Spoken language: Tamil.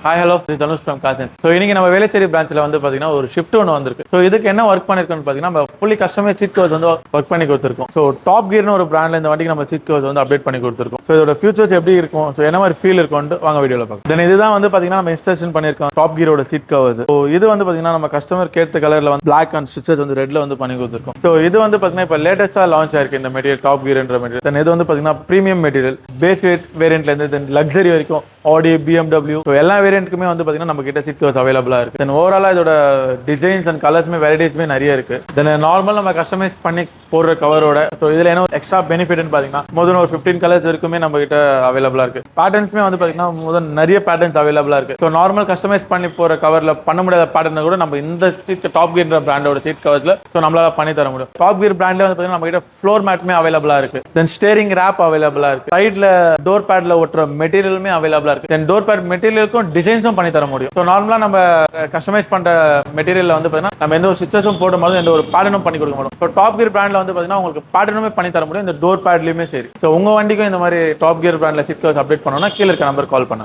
Hi hello this Dhanush from காசன். ஸோ இன்னைக்கு நம்ம வேலைச்சேரி பிரான்ச்சில் வந்து பார்த்தீங்கன்னா ஒரு ஷிஃப்ட் ஒன்று வந்திருக்கு. ஸோ இதுக்கு என்ன ஒர்க் பண்ணிருக்கோம்னு பார்த்தீங்கன்னா நம்ம ஃபுல்லி கஸ்டமைஸ் சீட் கவர்ஸ் வந்து ஒர்க் பண்ணி கொடுத்துருக்கோம். ஸோ டாப் கியர்னு ஒரு பிராண்ட்ல இந்த வண்டிக்கு நம்ம சீட் கவர்ஸ் வந்து அப்டேட் பண்ணி கொடுத்துருக்கோம். ஸோ இதோட ஃபியூச்சர்ஸ் எப்படி இருக்கும், ஸோ என்ன மாதிரி ஃபீல் இருக்கும்னு வாங்க வீடியோவில் பார்க்கலாம். தென் இதுதான் வந்து பார்த்தீங்கன்னா நம்ம இன்ஸ்டாலேஷன் பண்ணியிருக்கோம் டாப் கியரோட சீட் கவர்ஸ். ஸோ இது வந்து பார்த்தீங்கன்னா நம்ம கஸ்டமர் கேட்ட கலரில் வந்து பிளாக் அண்ட் ஸ்டிச்சஸ் வந்து ரெட்ல வந்து பண்ணி கொடுத்துருக்கோம். ஸோ இது வந்து பார்த்தீங்கன்னா இப்போ லேட்டஸ்ட்டாக லான்ச் ஆயிருக்கு இந்த மெட்டீரியல் டாப் கியர்ன்ற மெட்டீரியல். தென் இது வந்து பார்த்தீங்கன்னா ப்ரீமியம் மெட்டீரியல் பேஸ் வேரியன்ட்லேருந்து தென் லக்ஸரி வரைக்கும் ஆடி BMW ஸோ எல்லா வேரியன்ட்டுக்குமே வந்து பார்த்தீங்கன்னா நம்ம கிட்ட சீட் கவர்ஸ் அவைலபிளா இருக்கு. தென் ஓவராலாக இதோட டிசைன்ஸ் அண்ட் கலர்ஸ்மே வெரைட்டிஸ்மே நிறைய இருக்கு. தென் நார்மல் நம்ம கஸ்டமைஸ் பண்ணி போடுற கவரோட ஸோ இதில் என்ன எக்ஸ்ட்ரா பெனிஃபிட்னு பார்த்தீங்கன்னா முதல்ல ஒரு 15 கலர்ஸ் இருக்குமே நம்ம கிட்ட அவைலபிளா இருக்கு. பேட்டர்ன்ஸ்மே வந்து பார்த்தீங்கன்னா முதல் நிறைய பேட்டர்ன்ஸ் அவைலபிளா இருக்கு. ஸோ நார்மல் கஸ்டமைஸ் பண்ணி போற கவர்ல பண்ண முடியாத பேட்டர்னை கூட நம்ம இந்த சீட் டாப் கியர் பிராண்டோட சீட் கவர்ஸ்ல ஸோ நம்மளால பண்ணி தர முடியும். டாப் கியர் பிராண்ட்ல வந்து பார்த்தீங்கன்னா நம்ம கிட்ட ஃப்ளோர் மேட்மே அவைலபிளா இருக்கு. தென் ஸ்டேரிங் ரேப் அவைலபிளா இருக்கு. சைட்ல டோர் பேட்ல ஒட்டுற மெட்டீரியலுமே அவைலபிளா இருக்கு. தென் டோர் பேட் மெட்டீரியலுக்கும் டிசைன்ஸும் பண்ணி தர முடியும். ஸோ நார்மலாக நம்ம கஸ்டமைஸ் பண்ணுற மெட்டீரியலில் வந்து பார்த்தீங்கன்னா நம்ம எந்த ஒரு ஸ்டிச்சஸும் போடும்போது எந்த ஒரு பேட்டர்னும் பண்ணி கொடுக்க முடியும். ஸோ டாப் கியர் பிராண்டில் வந்து பார்த்தீங்கன்னா உங்களுக்கு பேட்டர்னுமே பண்ணி தர முடியும் இந்த டோர் பேட்லையுமே சரி. ஸோ உங்கள் வண்டிக்கும் இந்த மாதிரி டாப் கியர் பிராண்டில் சீட் கவர்ஸ் அப்டேட் பண்ணணும்னா கீழே இருக்க நம்பர் கால் பண்ணுங்க.